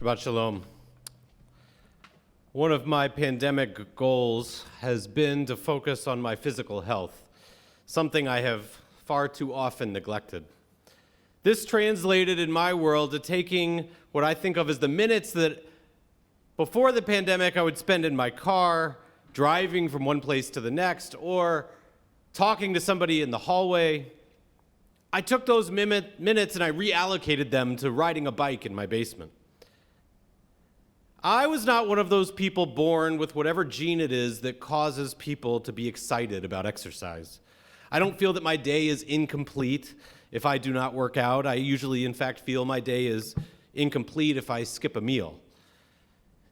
Shabbat Shalom. One of my pandemic goals has been to focus on my physical health, something I have far too often neglected. This translated in my world to taking what I think of as the minutes that before the pandemic I would spend in my car, driving from one place to the next, or talking to somebody in the hallway. I took those minutes and I reallocated them to riding a bike in my basement. I was not one of those people born with whatever gene it is that causes people to be excited about exercise. I don't feel that my day is incomplete if I do not work out. I usually, in fact, feel my day is incomplete if I skip a meal.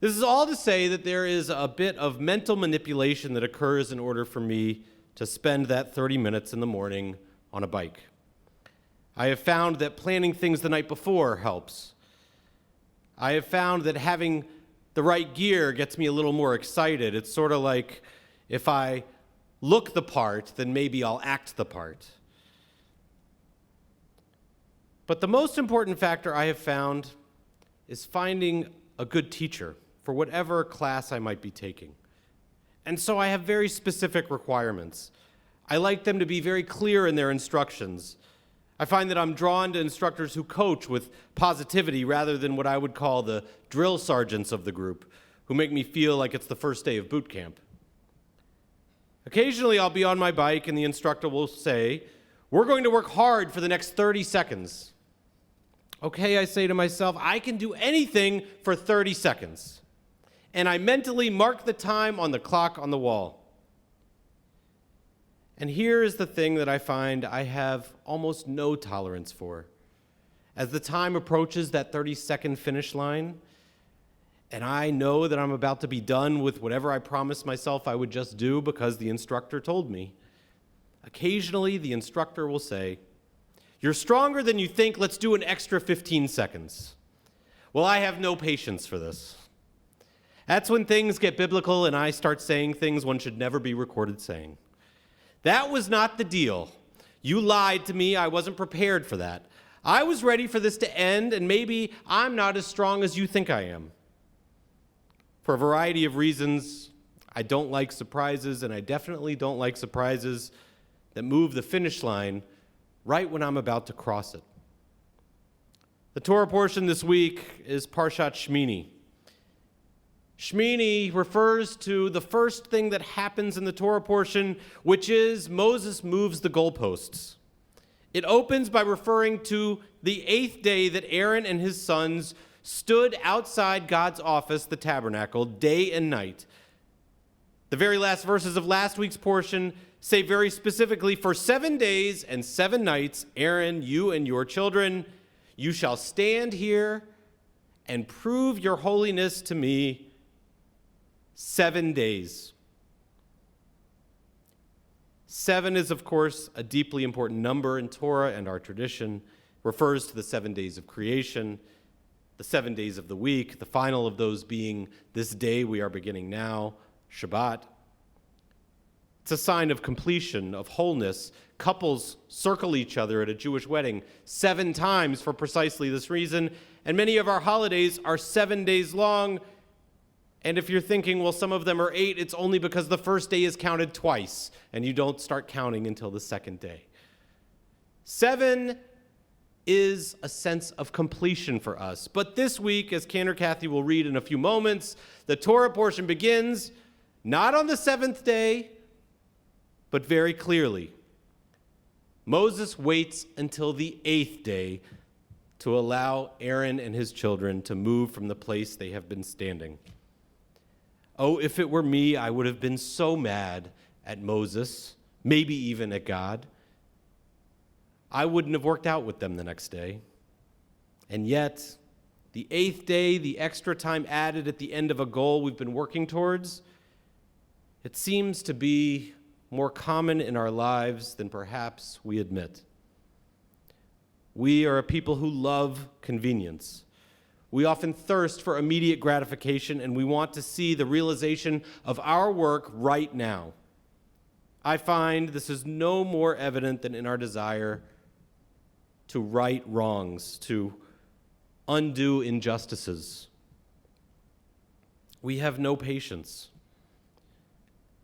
This is all to say that there is a bit of mental manipulation that occurs in order for me to spend that 30 minutes in the morning on a bike. I have found that planning things the night before helps. I have found that having the right gear gets me a little more excited. It's sort of like if I look the part, then maybe I'll act the part. But the most important factor I have found is finding a good teacher for whatever class I might be taking. And so I have very specific requirements. I like them to be very clear in their instructions. I find that I'm drawn to instructors who coach with positivity rather than what I would call the drill sergeants of the group, who make me feel like it's the first day of boot camp. Occasionally, I'll be on my bike and the instructor will say, "We're going to work hard for the next 30 seconds. Okay, I say to myself, I can do anything for 30 seconds. And I mentally mark the time on the clock on the wall. And here is the thing that I find I have almost no tolerance for. As the time approaches that 30-second finish line, and I know that I'm about to be done with whatever I promised myself I would just do because the instructor told me, occasionally the instructor will say, "You're stronger than you think, let's do an extra 15 seconds. Well, I have no patience for this. That's when things get biblical and I start saying things one should never be recorded saying. That was not the deal. You lied to me. I wasn't prepared for that. I was ready for this to end, and maybe I'm not as strong as you think I am." For a variety of reasons, I don't like surprises, and I definitely don't like surprises that move the finish line right when I'm about to cross it. The Torah portion this week is Parshat Shmini. Shmini refers to the first thing that happens in the Torah portion, which is Moses moves the goalposts. It opens by referring to the 8th day that Aaron and his sons stood outside God's office, the tabernacle, day and night. The very last verses of last week's portion say very specifically, "For 7 days and 7 nights, Aaron, you and your children, you shall stand here and prove your holiness to me 7 days." 7 is, of course, a deeply important number in Torah and our tradition. Refers to the 7 days of creation, the 7 days of the week, the final of those being this day we are beginning now, Shabbat. It's a sign of completion, of wholeness. Couples circle each other at a Jewish wedding 7 times for precisely this reason, and many of our holidays are 7 days long. And if you're thinking, well, some of them are 8, it's only because the first day is counted twice, and you don't start counting until the second day. 7 is a sense of completion for us. But this week, as Cantor Kathy will read in a few moments, the Torah portion begins not on the 7th day, but very clearly. Moses waits until the 8th day to allow Aaron and his children to move from the place they have been standing. Oh, if it were me, I would have been so mad at Moses, maybe even at God. I wouldn't have worked out with them the next day. And yet, the 8th day, the extra time added at the end of a goal we've been working towards, it seems to be more common in our lives than perhaps we admit. We are a people who love convenience. We often thirst for immediate gratification, and we want to see the realization of our work right now. I find this is no more evident than in our desire to right wrongs, to undo injustices, we have no patience.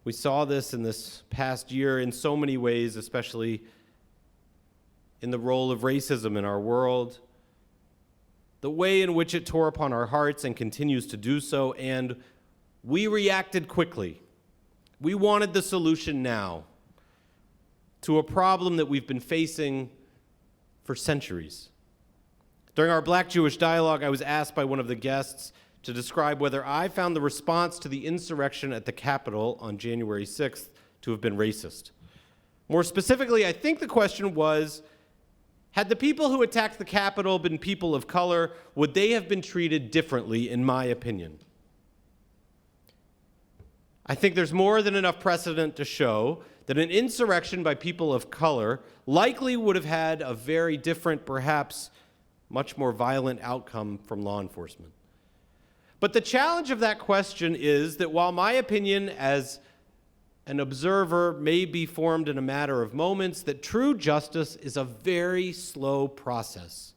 We saw this in this past year in so many ways, especially in the role of racism in our world, the way in which it tore upon our hearts and continues to do so, and we reacted quickly. We wanted the solution now to a problem that we've been facing for centuries. During our Black-Jewish dialogue, I was asked by one of the guests to describe whether I found the response to the insurrection at the Capitol on January 6th to have been racist. More specifically, I think the question was, had the people who attacked the Capitol been people of color, would they have been treated differently, in my opinion? I think there's more than enough precedent to show that an insurrection by people of color likely would have had a very different, perhaps much more violent outcome from law enforcement. But the challenge of that question is that while my opinion as an observer may be formed in a matter of moments, that true justice is a very slow process.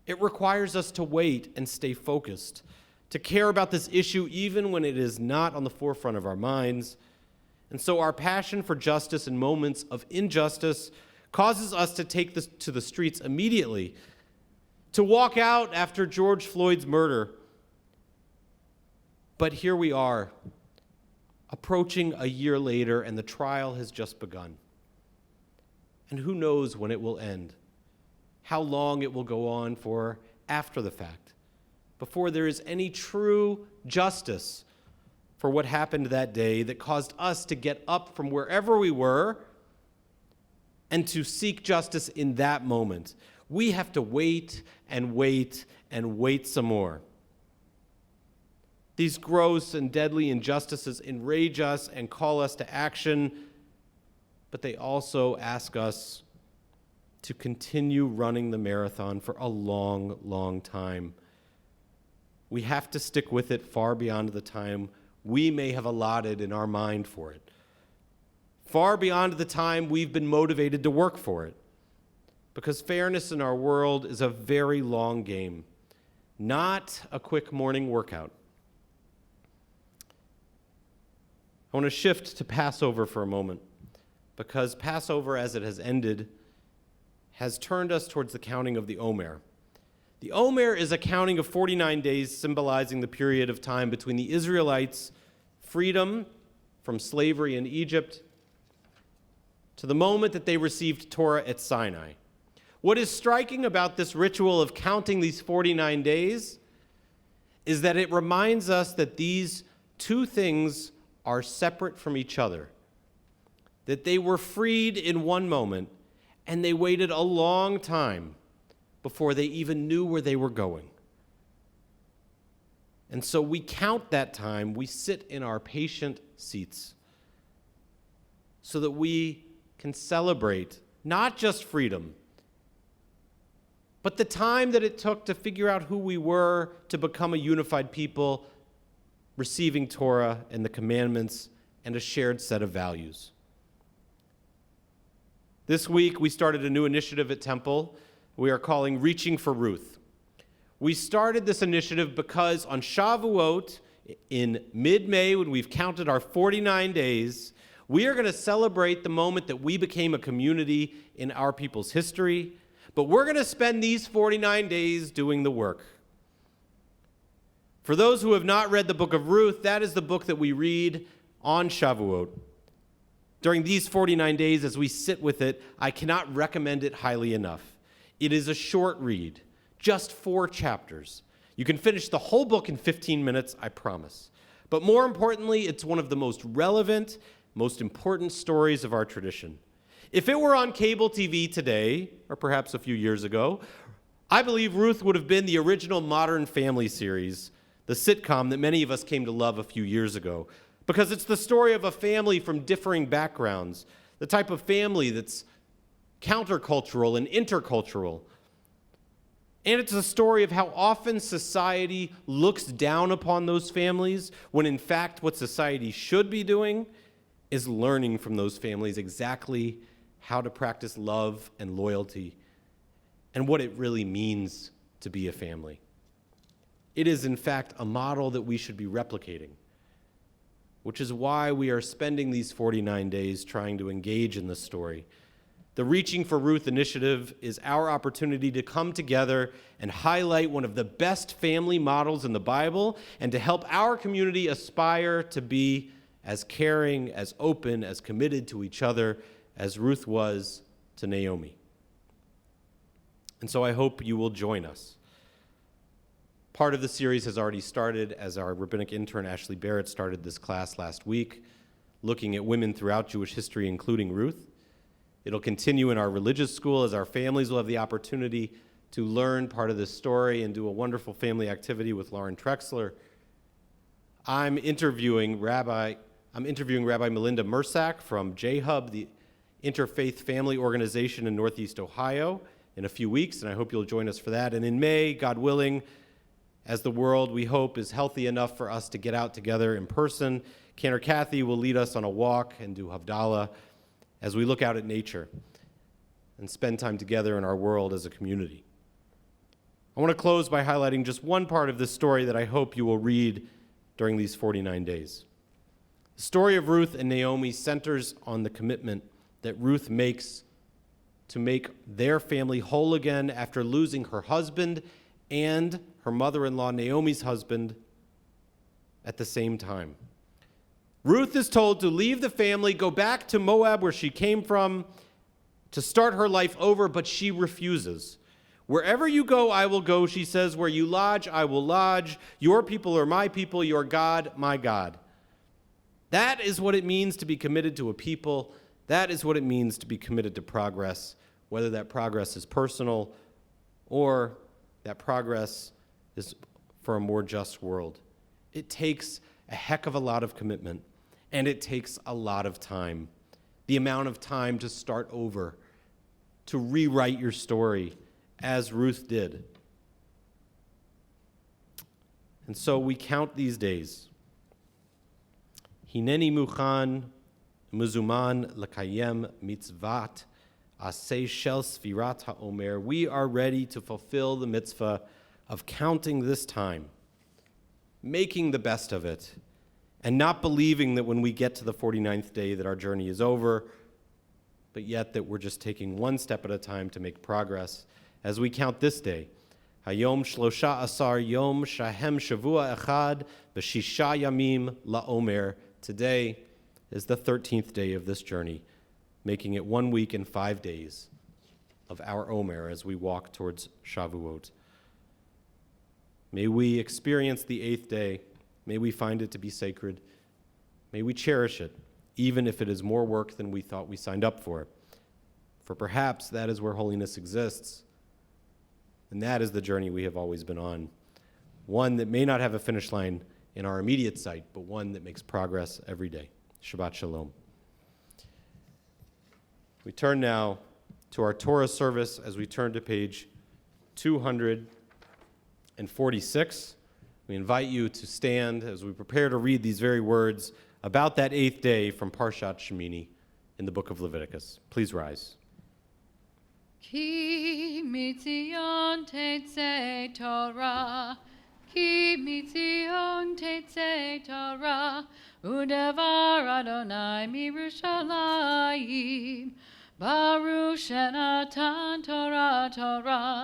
It requires us to wait and stay focused, to care about this issue even when it is not on the forefront of our minds. And so our passion for justice in moments of injustice causes us to take this to the streets immediately, to walk out after George Floyd's murder. But here we are, approaching a year later, and the trial has just begun. And who knows when it will end, how long it will go on for after the fact, before there is any true justice for what happened that day that caused us to get up from wherever we were and to seek justice in that moment. We have to wait and wait and wait some more. These gross and deadly injustices enrage us and call us to action, but they also ask us to continue running the marathon for a long, long time. We have to stick with it far beyond the time we may have allotted in our mind for it, far beyond the time we've been motivated to work for it, because fairness in our world is a very long game, not a quick morning workout. I want to shift to Passover for a moment, because Passover, as it has ended, has turned us towards the counting of the Omer. The Omer is a counting of 49 days symbolizing the period of time between the Israelites' freedom from slavery in Egypt to the moment that they received Torah at Sinai. What is striking about this ritual of counting these 49 days is that it reminds us that these two things are separate from each other, that they were freed in one moment, and they waited a long time before they even knew where they were going. And so we count that time, we sit in our patient seats so that we can celebrate not just freedom, but the time that it took to figure out who we were to become a unified people, receiving Torah and the commandments and a shared set of values. This week, we started a new initiative at Temple we are calling Reaching for Ruth. We started this initiative because on Shavuot, in mid-May, when we've counted our 49 days, we are going to celebrate the moment that we became a community in our people's history, but we're going to spend these 49 days doing the work. For those who have not read the book of Ruth, that is the book that we read on Shavuot. During these 49 days, as we sit with it, I cannot recommend it highly enough. It is a short read, just 4 chapters. You can finish the whole book in 15 minutes, I promise. But more importantly, it's one of the most relevant, most important stories of our tradition. If it were on cable TV today, or perhaps a few years ago, I believe Ruth would have been the original Modern Family series, the sitcom that many of us came to love a few years ago, because it's the story of a family from differing backgrounds, the type of family that's countercultural and intercultural. And it's a story of how often society looks down upon those families, when in fact what society should be doing is learning from those families exactly how to practice love and loyalty and what it really means to be a family. It is, in fact, a model that we should be replicating, which is why we are spending these 49 days trying to engage in this story. The Reaching for Ruth initiative is our opportunity to come together and highlight one of the best family models in the Bible and to help our community aspire to be as caring, as open, as committed to each other as Ruth was to Naomi. And so I hope you will join us. Part of the series has already started as our rabbinic intern Ashley Barrett started this class last week, looking at women throughout Jewish history, including Ruth. It'll continue in our religious school as our families will have the opportunity to learn part of this story and do a wonderful family activity with Lauren Trexler. I'm interviewing Rabbi Melinda Mersak from J-Hub, the interfaith family organization in Northeast Ohio, in a few weeks, and I hope you'll join us for that. And in May, God willing, as the world, we hope, is healthy enough for us to get out together in person, Cantor Kathy will lead us on a walk and do Havdalah as we look out at nature and spend time together in our world as a community. I want to close by highlighting just one part of this story that I hope you will read during these 49 days. The story of Ruth and Naomi centers on the commitment that Ruth makes to make their family whole again after losing her husband and her mother-in-law Naomi's husband at the same time. Ruth is told to leave the family, go back to Moab where she came from, to start her life over, but she refuses. Wherever you go, I will go, she says. Where you lodge, I will lodge. Your people are my people, your God, my God. That is what it means to be committed to a people. That is what it means to be committed to progress, whether that progress is personal or that progress is for a more just world. It takes a heck of a lot of commitment, and it takes a lot of time. The amount of time to start over, to rewrite your story, as Ruth did. And so we count these days. Hineni muchan muzuman lekayem mitzvat aseh shel sfirat haomer. We are ready to fulfill the mitzvah of counting this time, making the best of it, and not believing that when we get to the 49th day that our journey is over, but yet that we're just taking one step at a time to make progress as we count this day. Hayom shlosha asar yom shahem shavua echad v'shisha yamim laomer. Today is the 13th day of this journey, making it 1 week and 5 days of our Omer as we walk towards Shavuot. May we experience the 8th day. May we find it to be sacred. May we cherish it, even if it is more work than we thought we signed up for. For perhaps that is where holiness exists. And that is the journey we have always been on. One that may not have a finish line in our immediate sight, but one that makes progress every day. Shabbat Shalom. We turn now to our Torah service as we turn to page 246. We invite you to stand as we prepare to read these very words about that 8th day from Parshat Shemini in the book of Leviticus. Please rise. Ki mitzion tetzei Torah, ki mitzion tetzei Torah, udevar Adonai mirushalayim, baruch shenatan Torah Torah.